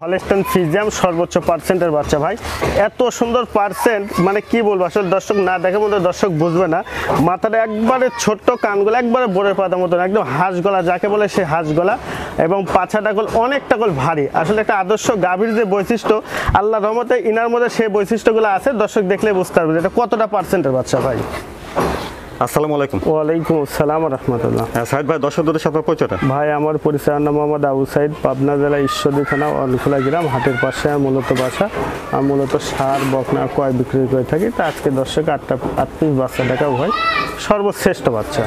Holstein Friesian সর্বোচ্চ পার্সেন্টের বাচ্চা ভাই, এত সুন্দর পার্সেন্ট মানে কি বলবো, আসলে দর্শক না দেখে মতো দর্শক বুঝবে না। মাথাটা একবারে ছোট্ট, কানগুলো একবারে বোরের পাতার মতন, একদম হাঁস গলা যাকে বলে সে হাঁস গলা, এবং পাছাটা গোল অনেকটা গোল ভারী। আসলে একটা আদর্শ গাভীর যে বৈশিষ্ট্য, আল্লাহ রহমতে ইনার মধ্যে সেই বৈশিষ্ট্যগুলো আছে, দর্শক দেখলে বুঝতে পারবে এটা কতটা পার্সেন্টের বাচ্চা ভাই। আসসালামু আলাইকুম। ওয়ালাইকুম আসসালাম রাহমাতুল্লাহ। সাইদ ভাই, দর্শকদের সাথে পরিচয়টা। ভাই আমার পরিচয় নাম মোহাম্মদ আবু সাইদ, পাবনা জেলা ঈশ্বরদী থানা অনখোলা গ্রাম, হাটের পাশে মূলত বাসা। আর মূলত সার বকনা কয় বিক্রি করে থাকি। তা আজকে দর্শক 8 পিস বাচ্চা দেখাবো ভাই, সর্বশ্রেষ্ঠ বাচ্চা।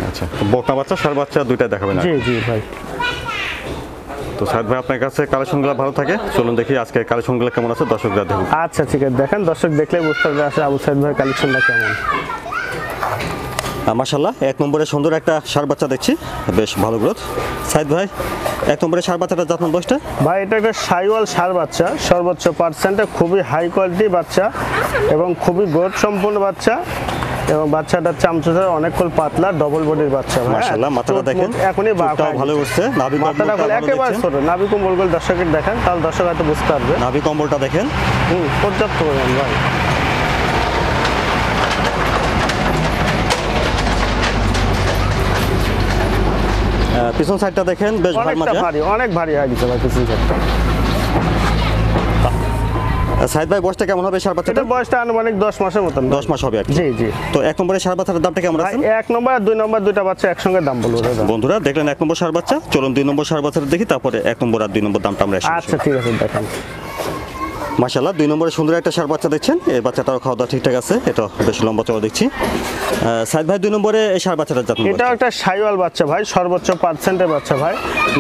আচ্ছা, বকনা বাচ্চা সার বাচ্চা দুইটাই দেখাবেন? জি জি ভাই। তো সাইদ ভাই, আপনার কাছে কালেকশনগুলো ভালো থাকে, চলুন দেখি আজকে কালেকশনগুলো কেমন আছে দর্শকরা দেখুন। আচ্ছা ঠিক আছে, দেখেন দর্শক দেখলে বুঝতে পারবে আসলে আবু সাইদ ভাই কালেকশনটা কেমন। মাশাআল্লাহ, এক নম্বরে সুন্দর একটা সার বাচ্চা দেখছি, বেশ ভালো গ্রোথ। সাইদ ভাই, এক নম্বরে সার বাচ্চাটা জাত মান বয়সটা? ভাই এটা একটা সাইওয়াল সার বাচ্চা, সর্বোচ্চ পার্সেন্টে খুবই হাই কোয়ালিটি বাচ্চা এবং খুবই গ্রোথ সম্পন্ন বাচ্চা, এবং বাচ্চাটার চামচুটা অনেক পাতলা, ডবল বডির বাচ্চা। মাশাআল্লাহ, মাথাটা দেখেন এখনই চুটটাও ভালো উঠছে, নাভি মাথাটা কম্বলটা একেবারে ছোট, নাভি কম্বলগুলো দর্শকের দেখেন, তাহলে দর্শক হয়তো বুঝতে পারবে। নাভি কম্বলটা দেখেন, পর্যাপ্ত পরিমাণ ভাই। পিছন সাইডটা দেখেন, বেশ অনেকটা ভারী, অনেক ভারী হয়ে গেছে ভাই পিছন সাইডটা। সাইদ ভাই, বয়সটা কেমন হবে সার বাচ্চাটা? এটা বয়সটা আনুমানিক 10 মাসের মতন। 10 মাস হবে আর কি। জি জি। তো এক নম্বরে সার বাচ্চাটার দামটা কেমন ভাই আছে? 1 নম্বর আর 2 নম্বর দুইটা বাচ্চা একসঙ্গে দাম বলবো দাদা। বন্ধুরা দেখলেন এক নম্বর সার বাচ্চা, চলুন 2 নম্বর সার বাচ্চাটা দেখি, তারপরে 1 নম্বর আর 2 নম্বর দামটা আমরা আচ্ছা ঠিক আছে, দেখেন। মাশাআল্লাহ, 2 নম্বরে সুন্দর একটা সার বাচ্চা দেখছেন। এই বাচ্চাটাও খাওয়া দাওয়া ঠিকঠাক আছে, এটা বেশ লম্বা চওড়া দেখছি। সাইদ ভাই, 2 নম্বরে এই সার বাচ্চাটার জাত? এটা একটা সাইওয়াল বাচ্চা ভাই, সর্বোচ্চ পার্সেন্টের বাচ্চা ভাই।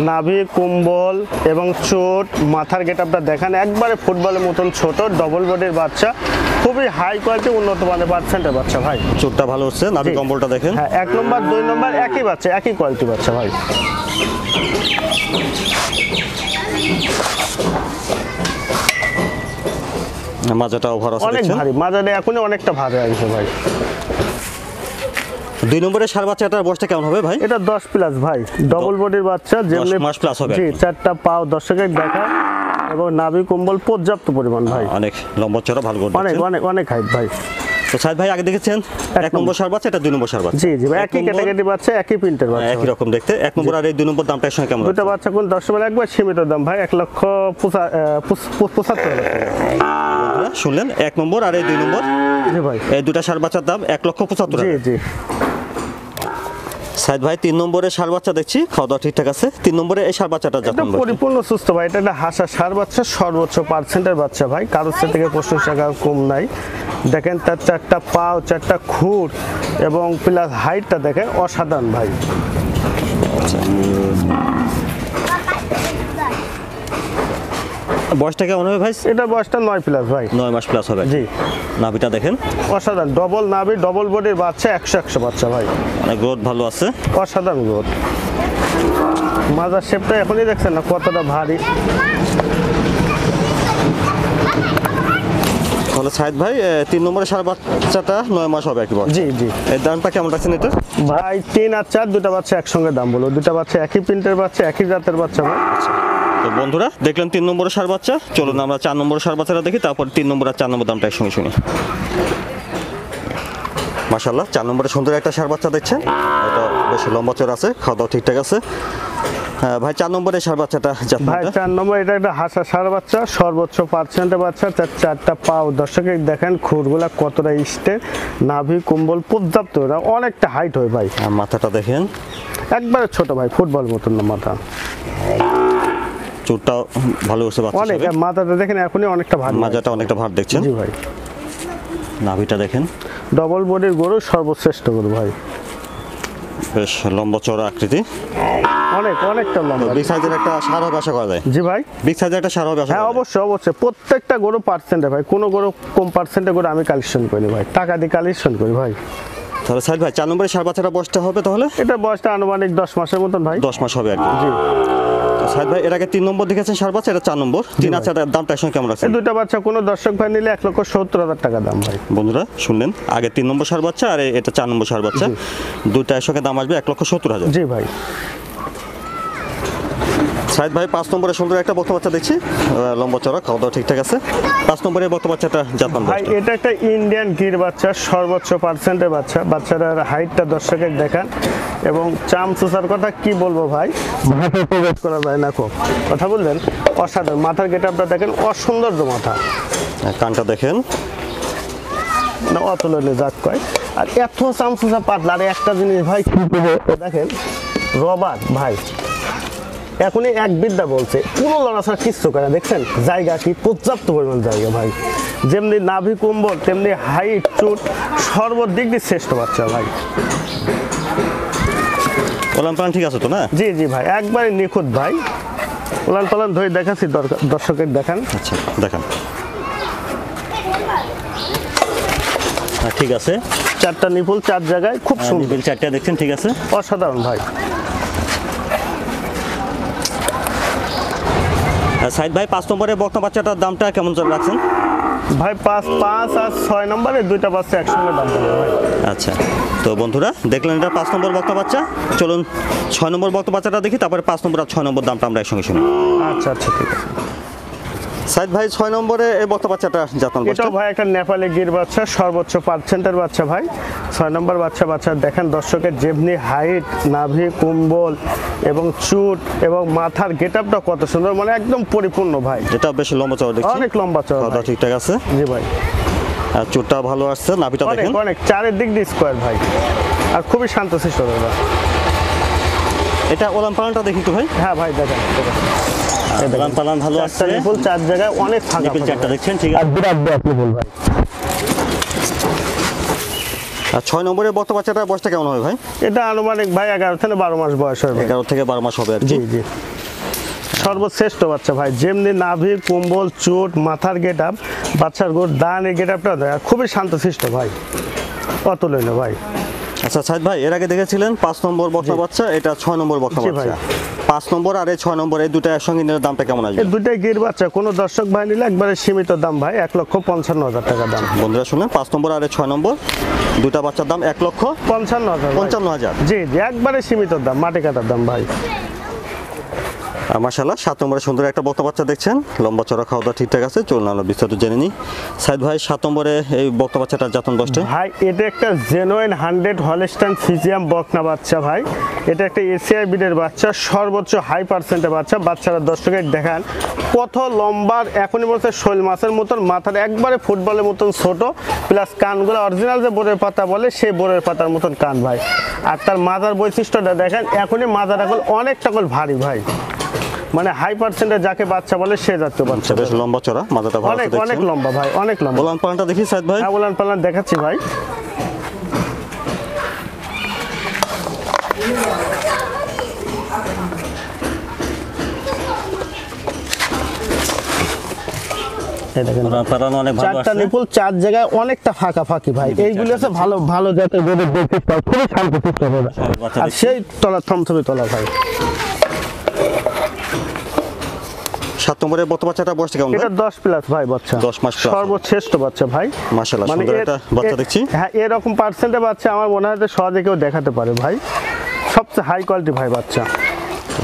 নাভি কুম্বল এবং চোট, মাথার গেটআপটা দেখেন একবারে ফুটবলের মতন ছোট, ডবল বডির বাচ্চা, খুবই হাই কোয়ালিটি উন্নত মানের পার্সেন্টের বাচ্চা ভাই। চোটটা ভালো হচ্ছে, নাভি কম্বলটা দেখেন। হ্যাঁ, 1 নম্বর 2 নম্বর একই বাচ্চা, একই কোয়ালিটি বাচ্চা ভাই। মাজাটা ওভার আছে অনেক দেখছেন, ভারী, মাজাটা এখনই অনেকটা ভারী আছে ভাই। 2 নম্বরে সার বাচ্চাটার বয়সটা কেমন হবে ভাই? এটা 10 প্লাস ভাই, ডবল বডির বাচ্চা, 10 মাস প্লাস হবে। জি, 4টা পাও দর্শকের দেখা, এবং নাভি কম্বল পর্যাপ্ত পরিমাণ ভাই। অনেক লম্বা চওড়া, ভালো করে অনেক অনেক অনেক হাইট ভাই। তো সাইদ ভাই, আগে দেখেছেন 1 নম্বর সার বাচ্চা, এটা 2 নম্বর সার বাচ্চা? জি জি ভাই, একই ক্যাটাগরি বাচ্চা, একই প্রিন্টের বাচ্চা, একই রকম দেখতে। 1 নম্বর আর এই 2 নম্বর দামটা একসঙ্গে কেমন? দুটো বাচ্চা কোন দর্শকের একবার সীমিত দাম ভাই, 1,75,000। শুনলেন, 1 নম্বর আর এই 2 নম্বর, জি ভাই, এই দুটা সার বাচ্চার দাম 1,75,000। জি জি। সাইদ ভাই, 3 নম্বরে সার বাচ্চা দেখছি, খাওয়া দাওয়া ঠিকঠাক আছে। 3 নম্বরে এই সার বাচ্চাটা এটা পরিপূর্ণ সুস্থ ভাই, এটা একটা হাসা সার বাচ্চা, সর্বোচ্চ পার্সেন্টের বাচ্চা ভাই, কারোর থেকে 25 টাকা কম নাই। দেখেন তার 4টা পাও, 4টা খুর, এবং প্লাস হাইটটা দেখেন অসাধারণ ভাই। বয়সটা কেমন হবে ভাই? এটা বয়সটা 9 প্লাস ভাই। 9 মাস প্লাস হবে। জি। নাভিটা দেখেন অসাধারণ, ডবল নাভি, ডবল বডির বাচ্চা, 100 বাচ্চা ভাই, অনেক গ্রোথ ভালো আছে, অসাধারণ গ্রোথ। মাজার শেপটা এখনই দেখছেন না কতটা ভারী। তাহলে সাইদ ভাই, 3 নম্বরে সার বাচ্চাটা 9 মাস হবে আর কি বয়স। জি জি। এর দামটা কেমন রাখছেন এটা? ভাই 3 আর 4 দুটা বাচ্চা একসঙ্গে দাম বলো, দুটা বাচ্চা একই প্রিন্টের বাচ্চা, একই জাতের বাচ্চা ভাই। তো বন্ধুরা দেখলেন 3 নম্বরের সার বাচ্চা, চলুন আমরা 4 নম্বরের সার বাচ্চাটা দেখি, তারপর 3 নম্বর আর 4 নম্বর দামটা একসঙ্গে শুনি। মাশাআল্লাহ, 4 নম্বরে সুন্দর একটা সার বাচ্চা দেখছেন, এটা বেশ লম্বা চওড়া আছে, খাওয়া দাওয়া ঠিকঠাক আছে। ভাই 4 নম্বরের সার বাচ্চাটা ভাই 4 নম্বর, এটা একটা হাসা সার বাচ্চা, সর্বোচ্চ পার্সেন্টের বাচ্চা, 4টা পাও দর্শকের দেখেন, খুরগুলা কতটা স্টে, নাভি কুম্বল পর্যাপ্ত, অনেকটা হাইট হয় ভাই। মাথাটা দেখেন একবারে ছোট ভাই, ফুটবল মতন না মাথা, চুটটা ভালো হচ্ছে বাচ্চা অনেক। হিসেবে। মাথাটা দেখেন এখনই অনেকটা ভারী, মাজাটা অনেকটা ভার দেখছেন। জি ভাই। নাভিটা দেখেন, ডবল বডির গরু, সর্বশ্রেষ্ঠ গরু ভাই, বেশ লম্বা চওড়া আকৃতি, অনেকটা লম্বা। বিগ সাইজের একটা সার হবে আশা করা যায়? জি ভাই। বিগ সাইজের একটা সার হবে আশা হ্যাঁ করা যায়? অবশ্যই অবশ্যই, প্রত্যেকটা গরু পার্সেন্টে ভাই, কোনো গরু কম পার্সেন্টে গরু আমি কালেকশন করি ভাই, টাকা দিয়ে কালেকশন করি ভাই। তাহলে সাইদ ভাই, 4 নম্বরের সার বাচ্চাটা বয়সটা হবে তাহলে? এটা বয়সটা আনুমানিক 10 মাসের মতন ভাই। 10 মাস হবে আর কি। জি। সাইদ ভাই, এর আগে 3 নম্বর দেখেছেন সার বাচ্চা, এটা 4 নম্বর। 3 আর 4 দামটা একসঙ্গে কেমন রাখছেন? এই দুটো বাচ্চা কোনো দর্শক ভাই নিলে 1,70,000 টাকা দাম ভাই। বন্ধুরা শুনলেন, আগে 3 নম্বর সার বাচ্চা আর এটা 4 নম্বর সার বাচ্চা, দুটো একসঙ্গে দাম আসবে 1,70,000। জি ভাই। সাইদ ভাই 5 নম্বরে সুন্দর একটা বক্তা বাচ্চা দেখছি, লম্বা চড়া, খাওয়া দাওয়া ঠিকঠাক আছে। 5 নম্বরে বক্তা বাচ্চাটা জাতমান ভাই বয়সটা? এটা একটা ইন্ডিয়ান গির বাচ্চা, সর্বোচ্চ পার্সেন্টের বাচ্চা। বাচ্চাটার হাইটটা দর্শকের দেখান এবং চামচুসার কথা কি বলবো ভাই, মাথায় প্রবেশ করা যায় না খুব, কথা বলবেন অসাধারণ। মাথার গেটআপটা দেখেন, অসৌন্দর্য মাথা, কানটা দেখেন, না অতুলনীয় জাত কয়। আর এত চামচুসা পাতলা। আর একটা জিনিস ভাই কি বলবো, দেখেন রবার্ট ভাই এখনই এক বিদ্যা বলছে, কোনো লড়াছাড়া কিচ্ছু করে না। দেখছেন জায়গা কি পর্যাপ্ত পরিমাণ জায়গা ভাই, যেমনি নাভি কুম্বল তেমনি হাইট চুট সর্বদিক দিয়ে শ্রেষ্ঠ বাচ্চা ভাই। ওলান পালান ঠিক আছে তো না? জি জি ভাই, একবারে নিখুঁত ভাই। উলান পালান ধরে দেখাচ্ছি, দর্শকের দেখান। আচ্ছা দেখান। ঠিক আছে, 4টা নিপুল 4 জায়গায়, খুব সুন্দর। নিবিল 4টা দেখছেন, ঠিক আছে, অসাধারণ ভাই। সাইদ ভাই 5 নম্বরে বক্তা বাচ্চাটার দামটা কেমন চলে রাখছেন? ভাই 5 আর 6 নম্বরে 2টা বাচ্চা একসঙ্গে দাম পাবে ভাই। আচ্ছা, তো বন্ধুরা দেখলেন এটা 5 নম্বর বক্তা বাচ্চা। চলুন 6 নম্বর বক্তা বাচ্চাটা দেখি, তারপরে 5 নম্বর আর 6 নম্বর দামটা আমরা একসঙ্গে শুনি। আচ্ছা আচ্ছা ঠিক আছে। সাইদ ভাই 6 নম্বরে এই বক্তা বাচ্চাটা জাতমান বয়সটা? এটাও ভাই একটা নেপালি গির বাচ্চা, সর্বোচ্চ পার্সেন্টের বাচ্চা ভাই। 6 নম্বর বাচ্চা দেখেন দর্শকের যেমনি হাইট, নাভি কুম্বল এবং চুট এবং মাথার গেটআপটা কত সুন্দর, মানে একদম পরিপূর্ণ ভাই। যেটা বেশ লম্বা চওড়া দেখছি, অনেক লম্বা চওড়া খাওয়া দাওয়া ভাই। ঠিকঠাক আছে, জি ভাই, আর চুটটা ভালো আসছে, নাভিটা অনেক দেখেন অনেক চারিদিক দিয়ে স্কোয়ার ভাই, আর খুবই শান্তশিষ্ট দাদা। এটা ওলান পালানটা দেখি তো ভাই। হ্যাঁ ভাই দেখেন দেখেন। ওলান পালান ভালো আসছে, নিপুল 4 জায়গায়, অনেক ফাঁকা নিপিল 4টা দেখছেন, ঠিক আছে। আর বিরাট বিরাট নিপুল ভাই। আর 6 নম্বরে বক্তা বাচ্চাটার বয়সটা কেমন হবে ভাই? এটা আনুমানিক ভাই 11 থেকে 12 মাস বয়স হবে। 11 থেকে 12 মাস হবে আর কি। জি জি, সর্বশ্রেষ্ঠ বাচ্চা ভাই, যেমনি নাভি কুম্বল চুট মাথার গেটআপ, বাচ্চার গোড় দানের গেটআপটা খুবই শান্তশিষ্ট ভাই, অতুলনীয় ভাই। আচ্ছা সাইদ ভাই, এর আগে দেখেছিলেন 5 নম্বর বক্তা বাচ্চা, এটা 6 নম্বর বক্তা জি ভাই। বাচ্চা। 5 নম্বর আর এই 6 নম্বর এই দুটো একসঙ্গে নিলে দামটা কেমন আসবে? এই দুটাই গির বাচ্চা, কোনো দর্শক ভাই নিলে একবারে সীমিত দাম ভাই, 1,55,000 টাকা দাম। বন্ধুরা শুনে, 5 নম্বর আর এই 6 নম্বর দুটা বাচ্চার দাম 1,55,000। 55,000 জি জি, একবারে সীমিত দাম, মাটি কাটার দাম ভাই। মাশাআল্লাহ 7 নম্বরে সুন্দর একটা বক্তা বাচ্চা দেখছেন, লম্বা চড়া, খাওয়া দাওয়া ঠিকঠাক আছে। চলুন আমরা বিস্তারিত জেনে নিই। সাইদ ভাই 7 নম্বরে এই বক্তা বাচ্চাটার জাতন বয়সটা? ভাই এটা একটা জেনুইন 100 হলস্টাইন ফ্রিজিয়ান বকনা বাচ্চা ভাই। এটা একটা এসিআই বিডের বাচ্চা, সর্বোচ্চ হাই পার্সেন্টের বাচ্চা। বাচ্চারা দর্শকের দেখান কত লম্বার, এখনই বলছে শৈল মাছের মতন, মাথার একবারে ফুটবলের মতন ছোট, প্লাস কানগুলো অরিজিনাল যে বোরের পাতা বলে সেই বোরের পাতার মতন কান ভাই। আর তার মাথার বৈশিষ্ট্যটা দেখেন, এখনই মাথার এখন অনেকটা করে ভারী ভাই, মানে হাই পার্সেন্টের যাকে বাচ্চা বলে সে জাতীয় বাচ্চা। বেশ লম্বা চড়া, মাথাটা ভালো অনেক আছে অনেক দেখছেন। লম্বা ভাই, অনেক লম্বা। ওলান পালানটা দেখি সাইদ ভাই। হ্যাঁ উলান পালান দেখাচ্ছি ভাই। এই দেখেন ওলান পালান অনেক ভালো 4টা আছে। নিপুল 4 জায়গায়, অনেকটা ফাঁকা ফাঁকি ভাই। এইগুলো আছে ভালো ভালো জাতের গরুর বৈশিষ্ট্য, খুবই শান্তশিষ্ট গরু। বাচ্চা আর দেখছি। সেই তলা থমথমে তলা ভাই। 7 নম্বরে বক্তা বাচ্চাটার বয়সটা কেমন ভাই? এটা 10 প্লাস ভাই বাচ্চা, 10 মাস plus। সর্বশ্রেষ্ঠ বাচ্চা ভাই। মাশাআল্লাহ সুন্দর একটা বাচ্চা দেখছি। হ্যাঁ এরকম পার্সেন্টের বাচ্চা আমার মনে হয় যে সহজে কেউ দেখাতে পারে ভাই, সবচেয়ে হাই কোয়ালিটি ভাই বাচ্চা,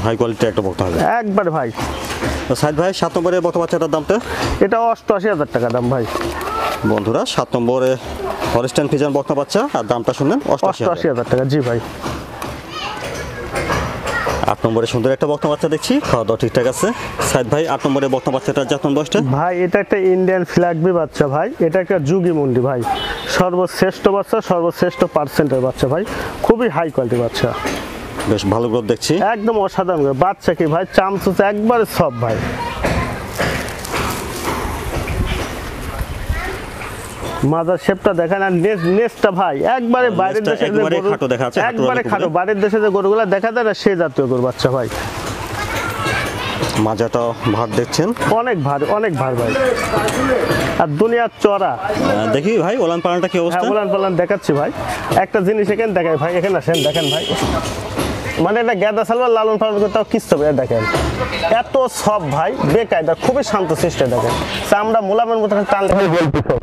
হাই কোয়ালিটি একটা বক্তা হবে একবার ভাই। তো সাইদ ভাই 7 নম্বরে বক্তা বাচ্চাটার দামটা? এটা 88,000 টাকা দাম ভাই। বন্ধুরা 7 নম্বরে হলস্টাইন ফ্রিজিয়ান বক্তা বাচ্চা, আর দামটা শুনলেন 88,000। 88,000 টাকা জি ভাই। 8 নম্বরে সুন্দর একটা বক্তা বাচ্চা দেখছি, খাওয়া দাওয়া ঠিকঠাক আছে। সাইদ ভাই 8 নম্বরে বক্তা বাচ্চাটার জাতন বয়সটা? ভাই এটা একটা ইন্ডিয়ান ফ্ল্যাগবি বাচ্চা ভাই, এটা একটা যুগি মুন্ডি ভাই, সর্বশ্রেষ্ঠ বাচ্চা, সর্বশ্রেষ্ঠ পার্সেন্টের বাচ্চা ভাই, খুবই হাই কোয়ালিটি বাচ্চা, বেশ ভালো গ্রোথ দেখছি। একদম অসাধারণ বাচ্চা কি ভাই, চামচুচে একবারে সব ভাই। মাদার শেপটা দেখেন, আর নেসটা ভাই একবারে বাইরের নেজটা দেশে যে একবারে গরু, খাটো দেখা যাচ্ছে, হাঁটুর একবারে অনেক খাটো, উপরে। বাইরের দেশে যে গরুগুলা দেখা যায় না সে জাতীয় গরু বাচ্চা ভাই। মাজাটা ভার দেখছেন, অনেক ভারী, অনেক ভার ভাই, আর দুনিয়ার চড়া। দেখি ভাই ওলান পালানটা কি অবস্থা? হ্যাঁ উলান পালান দেখাচ্ছি ভাই। একটা জিনিস এখানে দেখাই ভাই, এখানে আসেন দেখেন ভাই, মানে এটা গেদা সালবার লালন পালন করতে কিচ্ছু হবে, দেখেন এত সব ভাই, বেকায়দা, খুবই শান্ত সৃষ্ট। দেখেন চামড়া মোলামের মতো টানলে ভাই বলতে সব।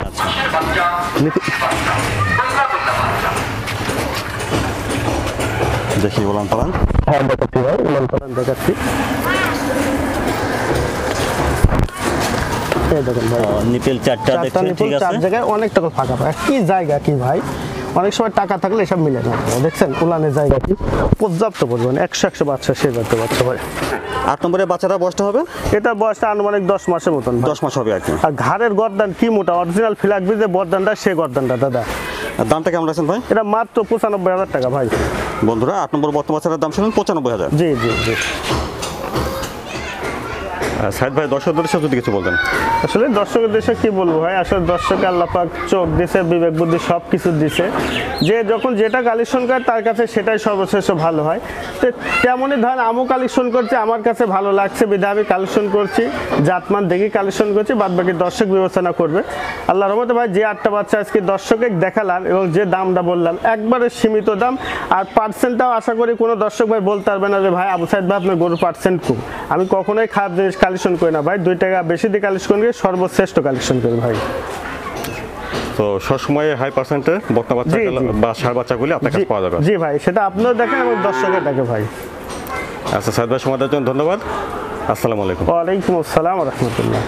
দেখি ওলান পালান। হ্যাঁ দেখাচ্ছি ভাই, উলান পালান দেখাচ্ছি। এই দেখেন ভাই, নিপেল চারটা চারটা দেখছেন, নিপুল, ঠিক চার আছে। জায়গায় অনেক টাকা ফাঁকা পায়। কি জায়গা কি ভাই, অনেক সময় টাকা থাকলে এসব মিলে না। দেখছেন উলানের জায়গা কি পর্যাপ্ত পরিমাণ, 100 বাচ্চা, সে জাতীয় বাচ্চা ভাই। 8 নম্বরে বাচ্চাটা বয়সটা হবে এটা বয়সটা আনুমানিক 10 মাসের মতন ভাই। 10 মাস হবে আর কি। আর ঘাড়ের গর্দান কি মোটা, অরিজিনাল ফ্ল্যাগ যে গর্দানটা, সে গর্দানটা দাদা। আর দামটা কেমন রাখছেন ভাই? এটা মাত্র 95,000 টাকা ভাই। বন্ধুরা 8 নম্বর বর্তমান বাচ্চাটার দাম শুনুন 95,000। জি জি জি। সাইদ ভাই দর্শকদের সাথে যদি কিছু বলতেন। আসলে দর্শকের দেশে কি বলবো ভাই, আসলে দর্শকে আল্লাহ পাক চোখ দিছে, বিবেক বুদ্ধি সব কিছু দিছে, যে যখন যেটা কালেকশন করে তার কাছে সেটাই সর্বশ্রেষ্ঠ ভালো হয়। তো তেমনই ধরেন আমও কালেকশন করছে, আমার কাছে ভালো লাগছে বিধা আমি কালেকশন করছি, জাতমান দেখি কালেকশন করছি, বাদ বাকি দর্শক বিবেচনা করবে। আল্লাহর রহমতে ভাই যে 8টা বাচ্চা আজকে দর্শকে দেখালাম এবং যে দামটা বললাম একবারে সীমিত দাম। আর পার্সেন্টটাও আশা করি কোনো দর্শক ভাই বলতে পারবে না যে ভাই আবু সাইদ ভাই আপনার গরুর পার্সেন্ট কম। আমি কখনোই খারাপ জিনিস কালেকশন করি না ভাই, 2 টাকা বেশি দিয়ে কালেকশন করে সর্বশ্রেষ্ঠ কালেকশন করি ভাই। তো সবসময় হাই পার্সেন্টে বর্তমান বাচ্চা জি, জি। বা ষাঁড় বাচ্চাগুলি আপনার কাছে পাওয়া যাবে। জি ভাই, সেটা আপনিও দেখেন এবং দর্শকের দেখে ভাই। আচ্ছা সাইদ ভাই সময় দেওয়ার জন্য ধন্যবাদ। আসসালামু আলাইকুম। ওয়ালাইকুম আসসালাম রহমতুল্লাহ।